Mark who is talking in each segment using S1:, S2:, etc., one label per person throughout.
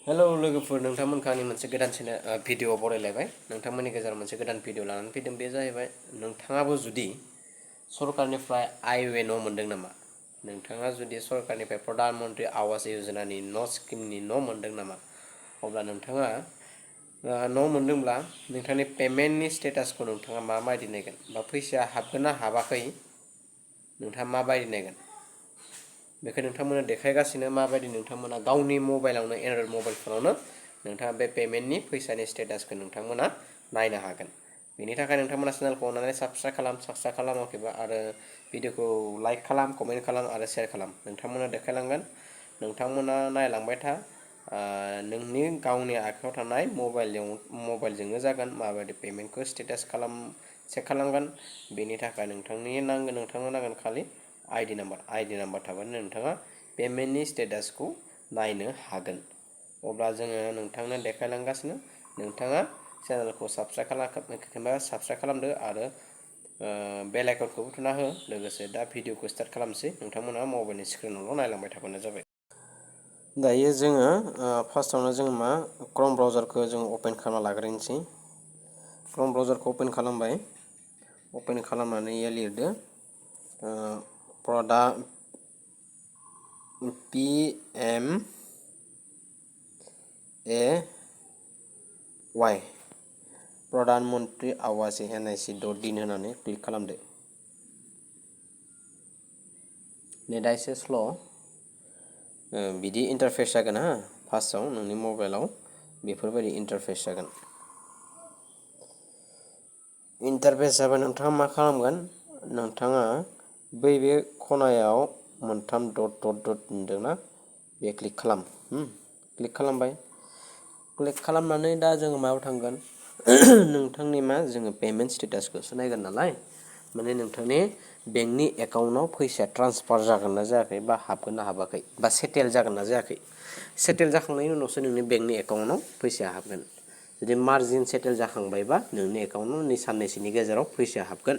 S1: hello लोगोफोर नोंथांमोनखौ आंनि मोनसे गोदान भिडिअ बरायलायबाय नोंथांमोननि गेजेराव मोनसे गोदान भिडिअ लानानै फैदों बे जाहैबाय नोंथाङाबो जुदि सरकारनिफ्राय आयवे न' मोनदों नामा नोंथाङा जुदि सरकारनिफ्राय प्रधान मन्त्रि आवास योजनानि न' स्किमनि न' मोनदों नामा अब्ला नोंथाङा न' मोनदोंब्ला नोंथांनि पेमेन्टनि स्टेटासखौ नोंथाङा माबायदि नायगोन बा फैसाया हाबगोन ना हाबाखै नोंथाङा माबायदि नायगोन बेखौ नोंथांमोना देखायगासिनो माबायदि नोंथांमोना गावनि मबाइलावनो एन्ड्रइड मबाइल फनावनो नोंथाङा बे पेमेन्टनि फैसानि स्टेटासखौ नोंथांमोना नायनो हागोन बेनि थाखाय नोंथांमोना चेनेलखौ अननानै साबस्क्राइब खालामाखैबा आरो भिडिअखौ लाइक खालाम कमेन्ट खालाम आरो शेयार खालाम नोंथांमोना देखायलांगोन नोंथांमोना नायलांबाय था नोंनि गावनि आखायाव थानाय मबाइलजोंनो जागोन माबायदि पेमेन्टखौ स्टेटास चेक खालामगोन बेनि थाखाय नोंथांनो नांगोन खालि आइडि नाम्बार थाबानो नोंथाङा पेमेन्टनि स्टेटासखौ नायनो हागोन अब्ला जोङो नोंथांनो देखायलांगासिनो नोंथाङा चेनेलखौ साबस्क्राइब खालामदो आरो बेल आइकनखौबो थुना हो लोगोसे दा भिडिअखौ स्टार्ट खालामसै नोंथांमोना मबाइलनि स्क्रिनावल' नायलांबाय थाबानो जाबाय दायो जोङो फार्स्टआवनो जों क्रम ब्राउजारखौ जों अपेन खालामना लाग्रोनोसै क्रम ब्राउजारखौ अपेन खालामबाय अपेन खालामनानै लिरदो PMAY प्रधान मन्त्रि आवास NIC.in होनानै क्लिक खालामदो नेटआ एसे स्ल' बिदि इन्टारफेस जागोन हा फार्स्टआव नोंनि मबाइलाव बेफोरबायदि इन्टारफेस जागोन इन्टारफेस जाबा नोंथाङा मा खालामगोन नोंथाङा बे खनायाव मोनथाम डट नुदोंना बे क्लिक खालाम क्लिक खालामबाय क्लिक खालामनानै दा जोङो मायाव थांगोन नोंथांनि जोङो पेमेन्ट स्टेटासखौसो नायगोन नालाय माने नोंथांनि बेंकनि एकाउन्टआव फैसाया ट्रान्सफार जागोन ना जायाखै बा हाबगोन ना हाबाखै बा सेटेल जागोन ना जायाखै सेटेल जाखांनायनि उनावसो नोंनि बेंकनि एकाउन्टआव फैसाया हाबगोन जुदि मार्जिन सेटेल जाखांबायबा नोंनि एकाउन्टआव साननैसोनि गेजेराव फैसाया हाबगोन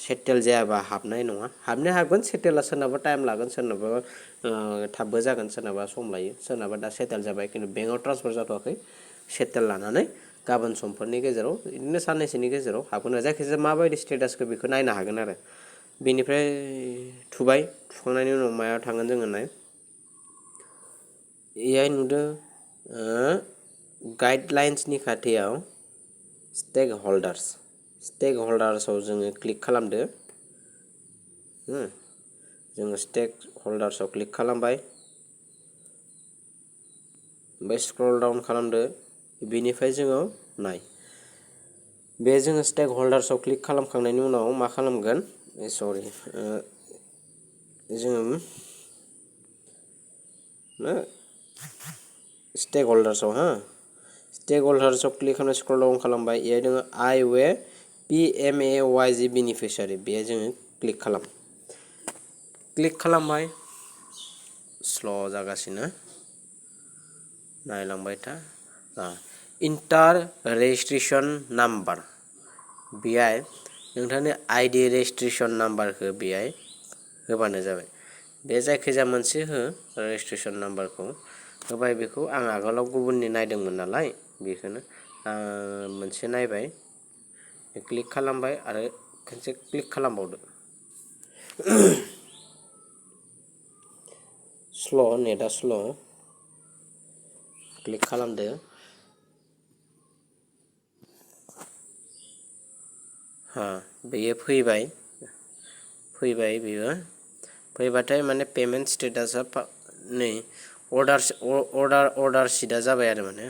S1: सेटेल जायाबा हाबनाय नङा हाबनो हागोन सेटेला सोरनाबा टाइम लागोन सोरनाबा थाबबो जागोन सोरनाबा सम लायो सोरनाबा दा सेटेल जाबाय खिन्थु बेंकआव ट्रान्सफार जाथ'वाखै सेटेल लानानै गाबोन समफोरनि गेजेराव बिदिनो साननैसोनि गेजेराव हाबगोन जायखिजाया माबायदि स्टेटासखौ बेखौ नायनो हागोन आरो बेनिफ्राय थुखांनायनि उनाव मायाव थांगोन जोङो एआइ नुदों गाइडलाइन्सनि खाथियाव स्टेक हल्डार्सआव जोङो क्लिक खालामदो जोङो स्टेक हल्डार्सआव क्लिक खालामबाय ओमफ्राय स्क्रल डाउन खालामदो बेनिफ्राय जोङो बे जोङो स्टेक हल्डार्सआव क्लिक खालामखांनायनि उनाव मा खालामगोन जोङो स्टेक हल्डार्सआव क्लिक खालामना स्क्रल डाउन खालामबाय बेहाय दङ आइवे PMAY बेनिफिसियारि बेहाय जोङो क्लिक खालामबाय स्ल' जागासिनो नायलांबाय था इन्टार रेजिस्ट्रेसन नाम्बार बेहाय नोंथांनि आइडि रेजिस्ट्रेसन नाम्बारखौ बेहाय होबानो जाबाय बे जायखिजाया मोनसे रेजिस्ट्रेसन नाम्बारखौ होबाय बेखौ आं आगोलाव गुबुननि नायदोंमोन नालाय बेखौनो मोनसे नायबाय क्लिक खालामबाय आरो खनसे क्लिक खालामबावदो नेटआ स्ल' क्लिक खालामदो बेयो फैबाय बेयो फैबाथाय माने पेमेन्ट स्टेटासा नै अर्डार सिटआ जाबाय आरो माने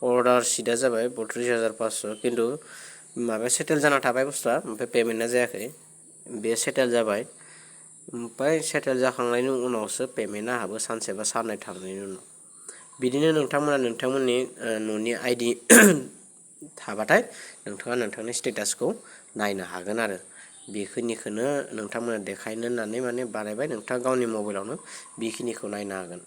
S1: अर्डार सिटआ जाबाय 32,500 खिन्थु माबा सेटेल जाना थाबाय बुस्थुआ ओमफ्राय पेमेन्टआ जायाखै बे सेटेल जाबाय ओमफ्राय सेटेल जाखांनायनि उनावसो पेमेन्टआ हाबो सानसे बा साननै थांनायनि उनाव बिदिनो नोंथांमोना नोंथांमोननि न'नि आइडि थाबाथाय नोंथाङा नोंथांनि स्टेटासखौ नायनो हागोन आरो बेखिनिखौनो नोंथांमोना देखायनो होननानै माने बानायबाय नोंथाङा गावनि मबाइलावनो बेखिनिखौ नायनो हागोन